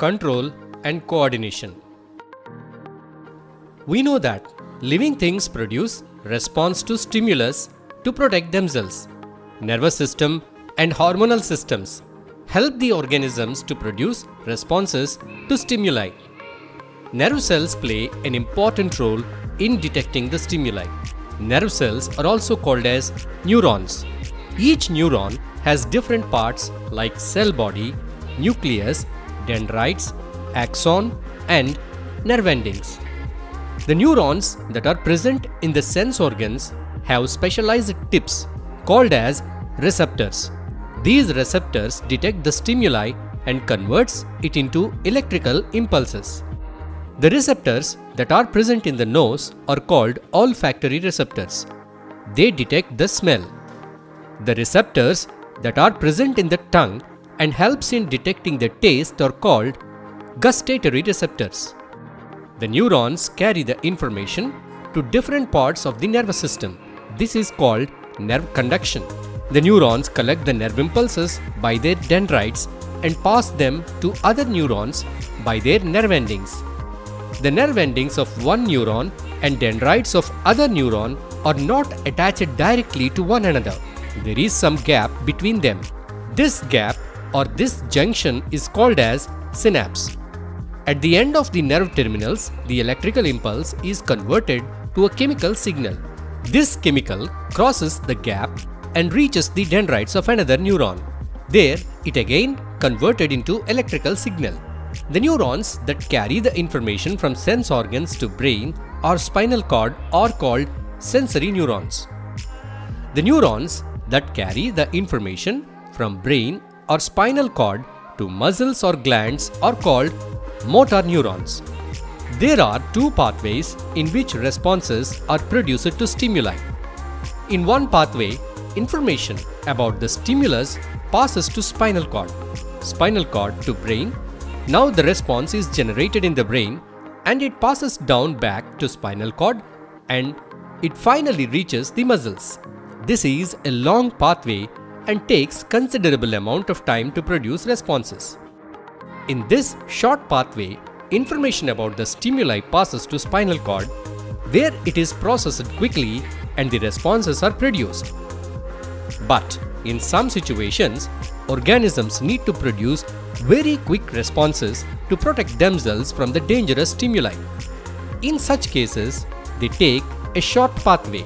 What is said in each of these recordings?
control and coordination. We know that living things produce response to stimulus to protect themselves. Nervous system and hormonal systems help the organisms to produce responses to stimuli. Nerve cells play an important role in detecting the stimuli. Nerve cells are also called as neurons. Each neuron has different parts like cell body, nucleus, dendrites, axon, and nerve endings. The neurons that are present in the sense organs have specialized tips called as receptors. These receptors detect the stimuli and converts it into electrical impulses. The receptors that are present in the nose are called olfactory receptors. They detect the smell. The receptors that are present in the tongue and helps in detecting the taste are called gustatory receptors. The neurons carry the information to different parts of the nervous system. This is called nerve conduction. The neurons collect the nerve impulses by their dendrites and pass them to other neurons by their nerve endings. The nerve endings of one neuron and dendrites of other neuron are not attached directly to one another. There is some gap between them. This gap or this junction is called as synapse. At the end of the nerve terminals, the electrical impulse is converted to a chemical signal. This chemical crosses the gap and reaches the dendrites of another neuron. There, it again converted into electrical signal. The neurons that carry the information from sense organs to brain or spinal cord are called sensory neurons. The neurons that carry the information from brain or spinal cord to muscles or glands are called motor neurons. There are two pathways in which responses are produced to stimuli. In one pathway, information about the stimulus passes to spinal cord to brain. Now the response is generated in the brain and it passes down back to spinal cord and it finally reaches the muscles. This is a long pathway and takes considerable amount of time to produce responses. In this short pathway, information about the stimuli passes to spinal cord where it is processed quickly and the responses are produced. But in some situations, organisms need to produce very quick responses to protect themselves from the dangerous stimuli. In such cases, they take a short pathway.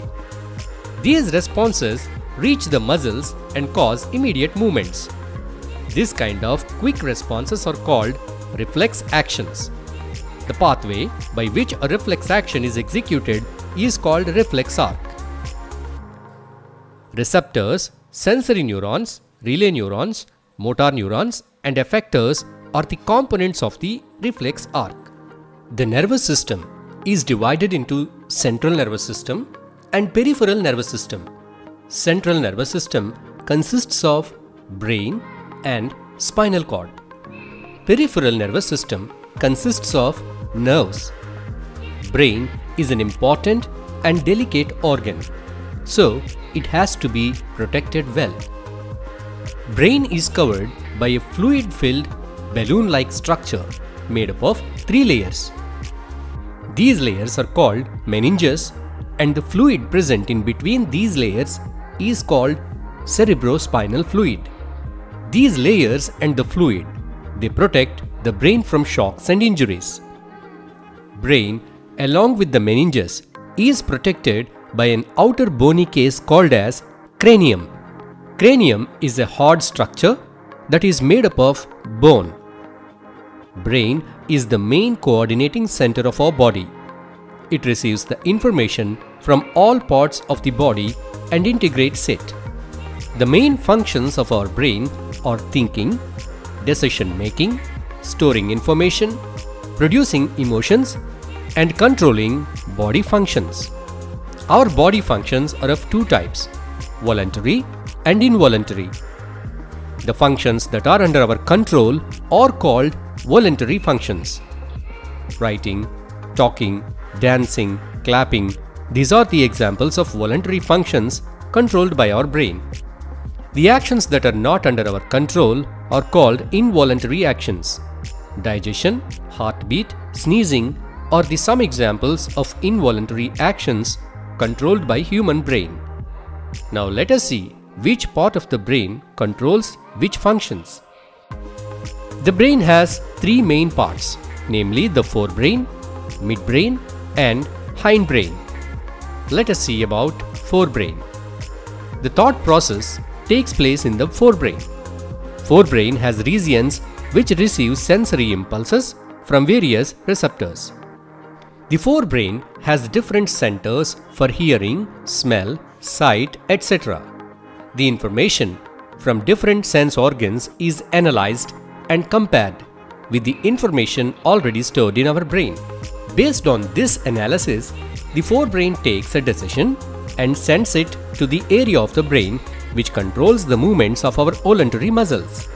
These responses reach the muscles and cause immediate movements. This kind of quick responses are called reflex actions. The pathway by which a reflex action is executed is called reflex arc. Receptors, sensory neurons, relay neurons, motor neurons, and effectors are the components of the reflex arc. The nervous system is divided into central nervous system and peripheral nervous system. Central nervous system consists of brain and spinal cord. Peripheral nervous system consists of nerves. Brain is an important and delicate organ, so it has to be protected well. Brain is covered by a fluid-filled balloon-like structure made up of 3 layers. These layers are called meninges and the fluid present in between these layers is called cerebrospinal fluid. These layers and the fluid, they protect the brain from shocks and injuries. Brain, along with the meninges, is protected by an outer bony case called as cranium. Cranium is a hard structure that is made up of bone. Brain is the main coordinating center of our body. It receives the information from all parts of the body and integrates it. The main functions of our brain are thinking, decision making, storing information, producing emotions, and controlling body functions. Our body functions are of two types, voluntary and involuntary. The functions that are under our control are called voluntary functions. Writing, talking, dancing, clapping, these are the examples of voluntary functions controlled by our brain. The actions that are not under our control are called involuntary actions. Digestion, heartbeat, sneezing are some examples of involuntary actions controlled by human brain. Now let us see which part of the brain controls which functions. The brain has three main parts, namely the forebrain, midbrain and hindbrain. Let us see about forebrain. The thought process takes place in the forebrain. Forebrain has regions which receive sensory impulses from various receptors. The forebrain has different centers for hearing, smell, sight, etc. The information from different sense organs is analyzed and compared with the information already stored in our brain. Based on this analysis, the forebrain takes a decision and sends it to the area of the brain which controls the movements of our voluntary muscles.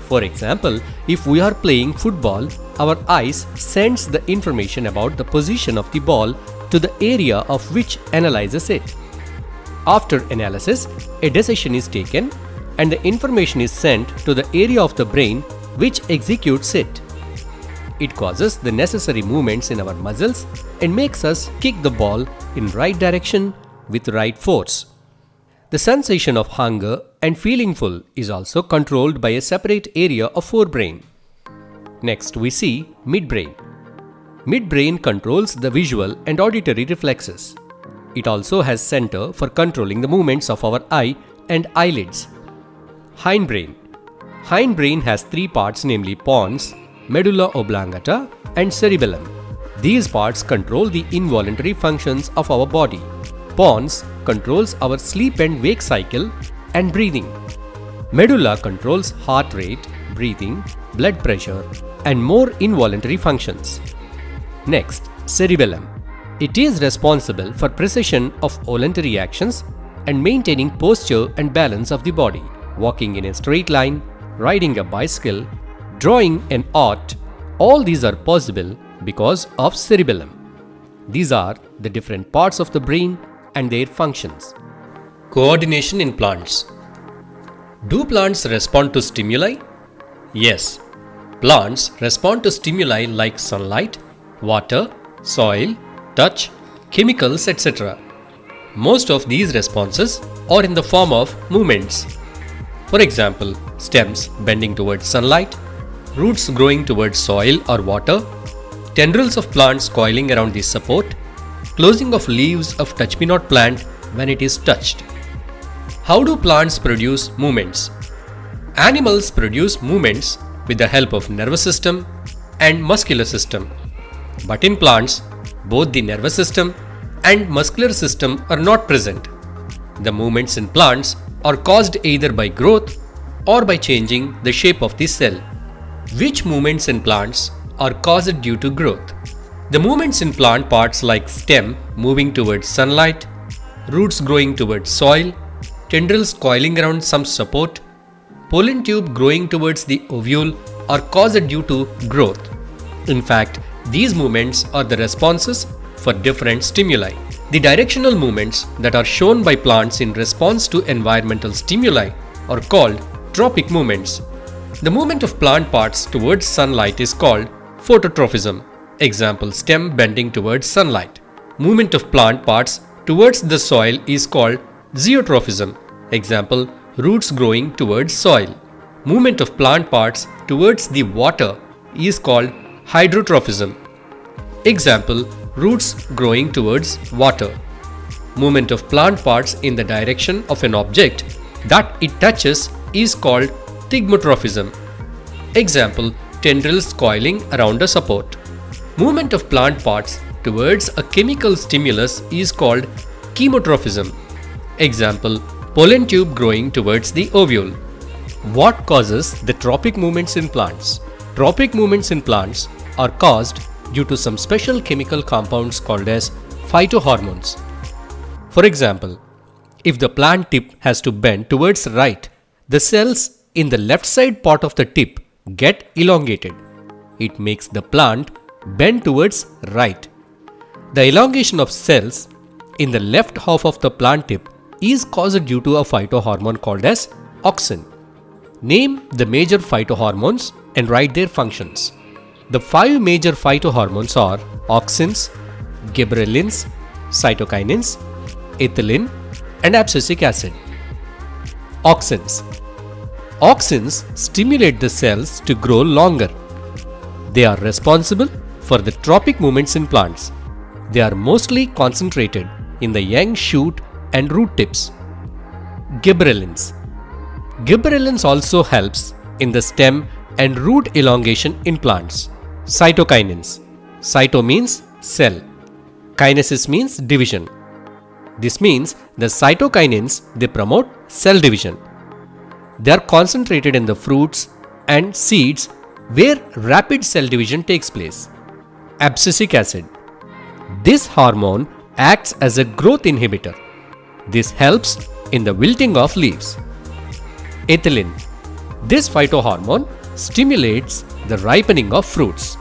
For example, if we are playing football, our eyes sends the information about the position of the ball to the area of which analyzes it. After analysis, a decision is taken and the information is sent to the area of the brain which executes it. It causes the necessary movements in our muscles and makes us kick the ball in right direction with right force. The sensation of hunger and feeling full is also controlled by a separate area of forebrain. Next we see midbrain. Midbrain controls the visual and auditory reflexes. It also has center for controlling the movements of our eye and eyelids. Hindbrain. Hindbrain has three parts, namely pons, medulla oblongata and cerebellum. These parts control the involuntary functions of our body. Pons controls our sleep and wake cycle and breathing. Medulla controls heart rate, breathing, blood pressure and more involuntary functions. Next, cerebellum. It is responsible for precision of voluntary actions and maintaining posture and balance of the body. Walking in a straight line, riding a bicycle, drawing an art, all these are possible because of cerebellum. These are the different parts of the brain and their functions. Coordination in plants. Do plants respond to stimuli? Yes. Plants respond to stimuli like sunlight, water, soil, touch, chemicals, etc. Most of these responses are in the form of movements. For example, stems bending towards sunlight, roots growing towards soil or water, tendrils of plants coiling around the support, closing of leaves of touch-me-not plant when it is touched. How do plants produce movements? Animals produce movements with the help of nervous system and muscular system. But in plants, both the nervous system and muscular system are not present. The movements in plants are caused either by growth or by changing the shape of the cell. Which movements in plants are caused due to growth? The movements in plant parts like stem moving towards sunlight, roots growing towards soil, tendrils coiling around some support, pollen tube growing towards the ovule are caused due to growth. In fact, these movements are the responses for different stimuli. The directional movements that are shown by plants in response to environmental stimuli are called tropic movements. The movement of plant parts towards sunlight is called phototrophism. Example, stem bending towards sunlight. Movement of plant parts towards the soil is called zeotrophism. Example, roots growing towards soil. Movement of plant parts towards the water is called hydrotrophism. Example, roots growing towards water. Movement of plant parts in the direction of an object that it touches is called thigmotrophism. Example, tendrils coiling around a support. Movement of plant parts towards a chemical stimulus is called chemotrophism. Example, pollen tube growing towards the ovule. What causes the tropic movements in plants? Tropic movements in plants are caused due to some special chemical compounds called as phytohormones. For example, if the plant tip has to bend towards right, the cells in the left side part of the tip get elongated. It makes the plant bend towards right. The elongation of cells in the left half of the plant tip is caused due to a phytohormone called as auxin. Name the major phytohormones and write their functions. The five major phytohormones are auxins, gibberellins, cytokinins, ethylene, and abscisic acid. Auxins. Auxins stimulate the cells to grow longer. They are responsible for the tropic movements in plants. They are mostly concentrated in the young shoot and root tips. Gibberellins. Gibberellins also helps in the stem and root elongation in plants. Cytokinins. Cyto means cell. Kinesis means division. This means the cytokinins, they promote cell division. They are concentrated in the fruits and seeds where rapid cell division takes place. Abscisic acid. This hormone acts as a growth inhibitor. This helps in the wilting of leaves. Ethylene. This phytohormone stimulates the ripening of fruits.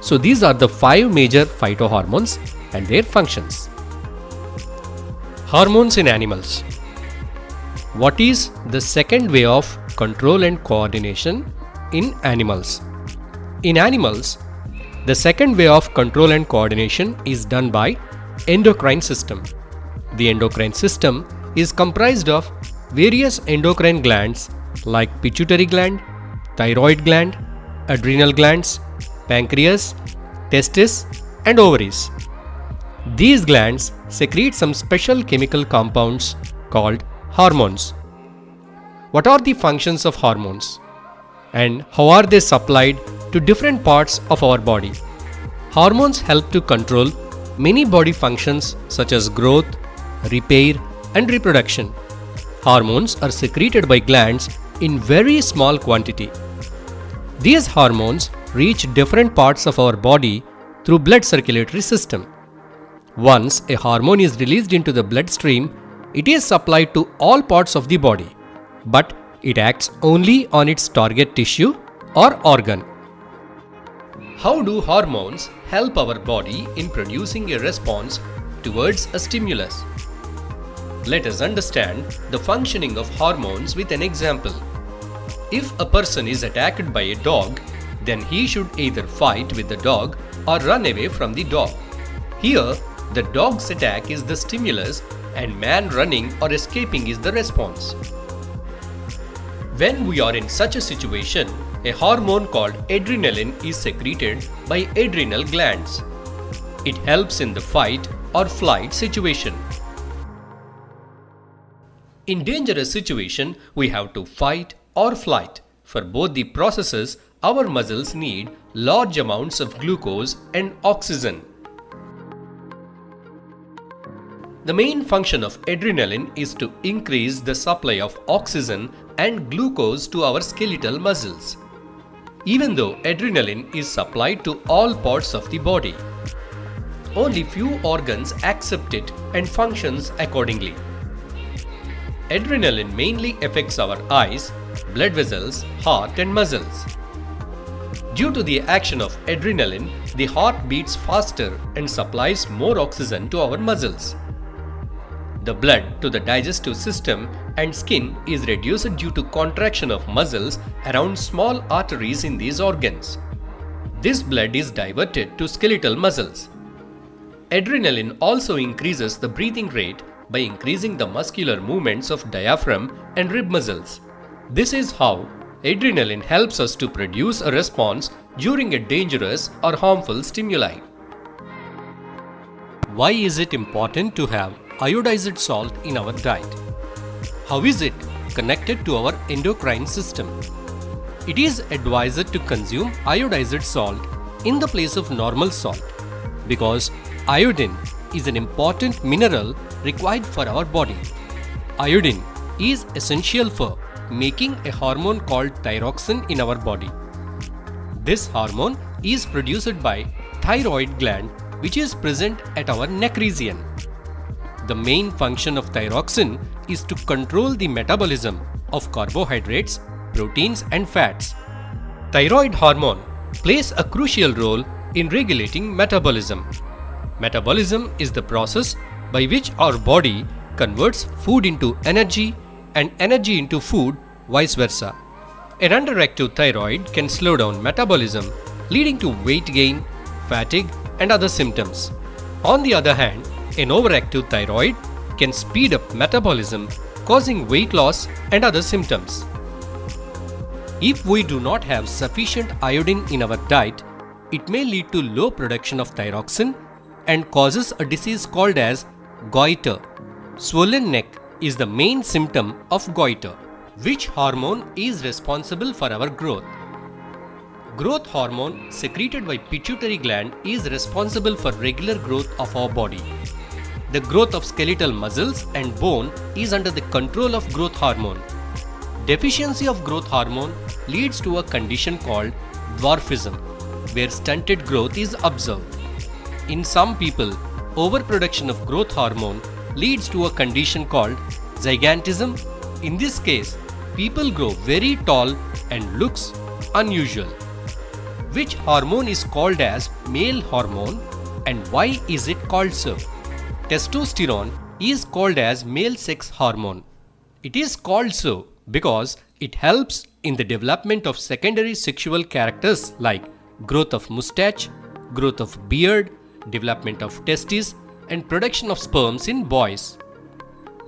So these are the five major phytohormones and their functions. Hormones in animals. What is the second way of control and coordination in animals? In animals, the second way of control and coordination is done by endocrine system. The endocrine system is comprised of various endocrine glands like pituitary gland, thyroid gland, adrenal glands, pancreas, testes, and ovaries. These glands secrete some special chemical compounds called hormones. What are the functions of hormones? And how are they supplied to different parts of our body? Hormones help to control many body functions such as growth, repair, and reproduction. Hormones are secreted by glands in very small quantity. These hormones reach different parts of our body through blood circulatory system. Once a hormone is released into the bloodstream, it is supplied to all parts of the body, but it acts only on its target tissue or organ. How do hormones help our body in producing a response towards a stimulus? Let us understand the functioning of hormones with an example. If a person is attacked by a dog, then he should either fight with the dog or run away from the dog. Here, the dog's attack is the stimulus and man running or escaping is the response. When we are in such a situation, a hormone called adrenaline is secreted by adrenal glands. It helps in the fight or flight situation. In dangerous situation, we have to fight or flight. For both the processes, our muscles need large amounts of glucose and oxygen. The main function of adrenaline is to increase the supply of oxygen and glucose to our skeletal muscles. Even though adrenaline is supplied to all parts of the body, only few organs accept it and functions accordingly. Adrenaline mainly affects our eyes, blood vessels, heart and muscles. Due to the action of adrenaline, the heart beats faster and supplies more oxygen to our muscles. The blood to the digestive system and skin is reduced due to contraction of muscles around small arteries in these organs. This blood is diverted to skeletal muscles. Adrenaline also increases the breathing rate by increasing the muscular movements of diaphragm and rib muscles. This is how adrenaline helps us to produce a response during a dangerous or harmful stimuli. Why is it important to have iodized salt in our diet? How is it connected to our endocrine system? It is advised to consume iodized salt in the place of normal salt because iodine is an important mineral required for our body. Iodine is essential for making a hormone called thyroxine in our body. This hormone is produced by thyroid gland, which is present at our neck region. The main function of thyroxine is to control the metabolism of carbohydrates, proteins and fats. Thyroid hormone plays a crucial role in regulating metabolism. Metabolism is the process by which our body converts food into energy and energy into food, vice versa. An underactive thyroid can slow down metabolism, leading to weight gain, fatigue, and other symptoms. On the other hand, an overactive thyroid can speed up metabolism, causing weight loss and other symptoms. If we do not have sufficient iodine in our diet, it may lead to low production of thyroxine and causes a disease called as goiter. Swollen neck is the main symptom of goiter. Which hormone is responsible for our growth? Growth hormone secreted by pituitary gland is responsible for regular growth of our body. The growth of skeletal muscles and bone is under the control of growth hormone. Deficiency of growth hormone leads to a condition called dwarfism, where stunted growth is observed. In some people, overproduction of growth hormone leads to a condition called gigantism. In this case, people grow very tall and looks unusual. Which hormone is called as male hormone and why is it called so? Testosterone is called as male sex hormone. It is called so because it helps in the development of secondary sexual characters like growth of mustache, growth of beard, development of testes, and production of sperms in boys.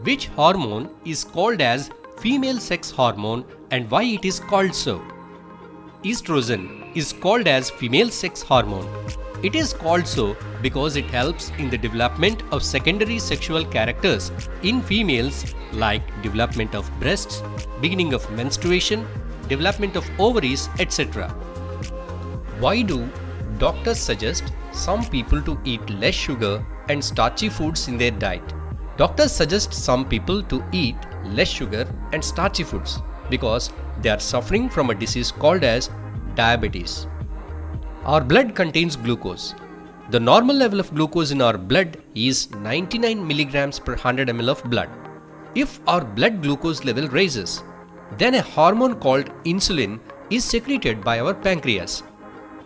Which hormone is called as female sex hormone and why it is called so? Estrogen is called as female sex hormone. It is called so because it helps in the development of secondary sexual characters in females like development of breasts, beginning of menstruation, development of ovaries, etc. Why do doctors suggest some people to eat less sugar and starchy foods in their diet? Doctors suggest some people to eat less sugar and starchy foods because they are suffering from a disease called as diabetes. Our blood contains glucose. The normal level of glucose in our blood is 99 milligrams per 100 ml of blood. If our blood glucose level rises, then a hormone called insulin is secreted by our pancreas.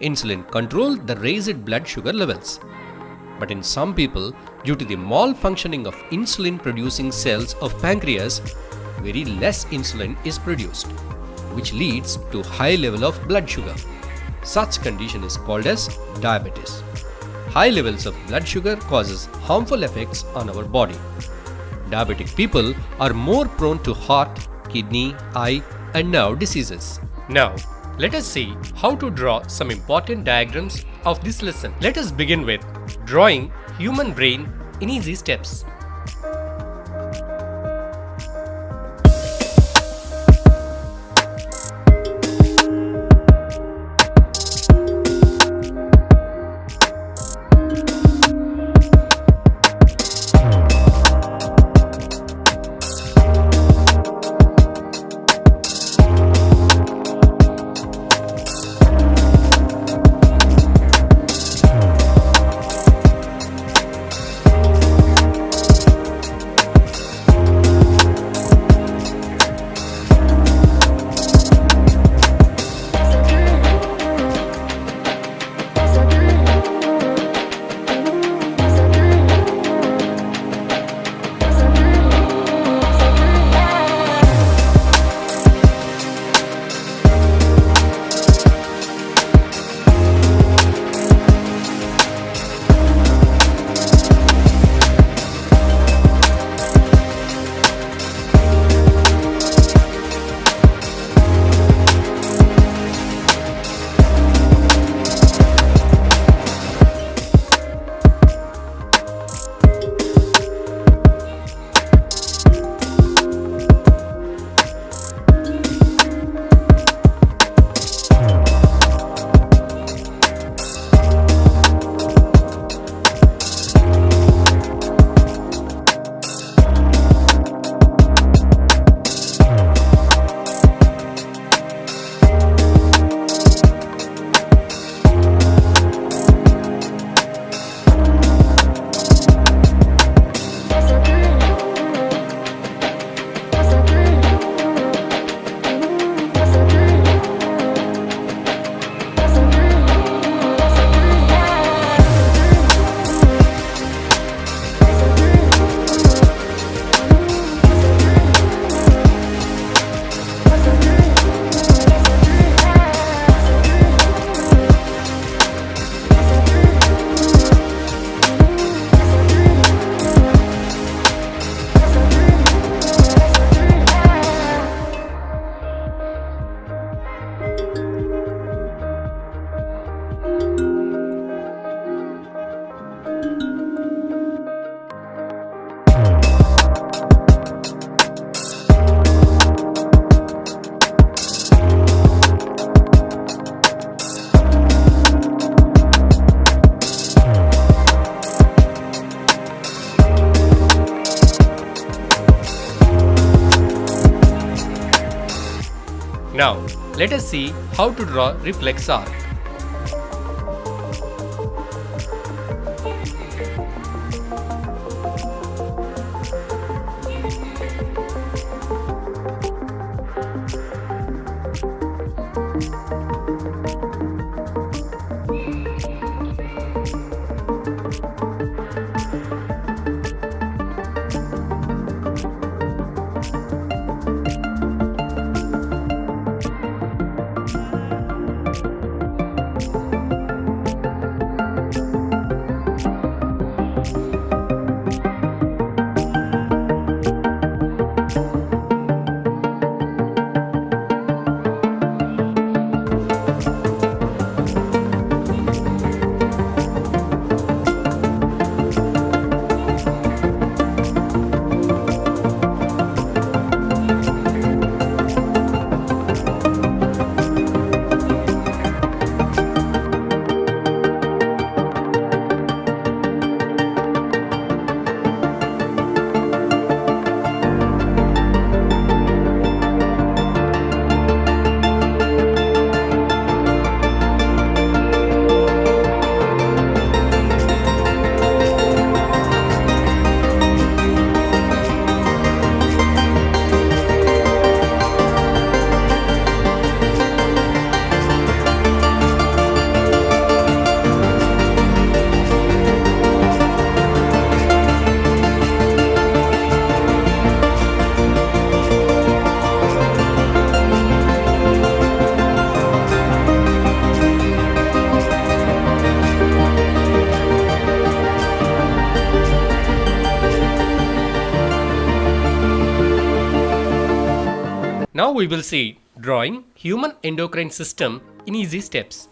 Insulin controls the raised blood sugar levels. But in some people, due to the malfunctioning of insulin producing cells of pancreas, very less insulin is produced, which leads to high level of blood sugar. Such condition is called as diabetes. High levels of blood sugar causes harmful effects on our body. Diabetic people are more prone to heart, kidney, eye, and nerve diseases. Now, let us see how to draw some important diagrams of this lesson. Let us begin with drawing human brain in easy steps. Now, let us see how to draw reflex arc. Now we will see drawing human endocrine system in easy steps.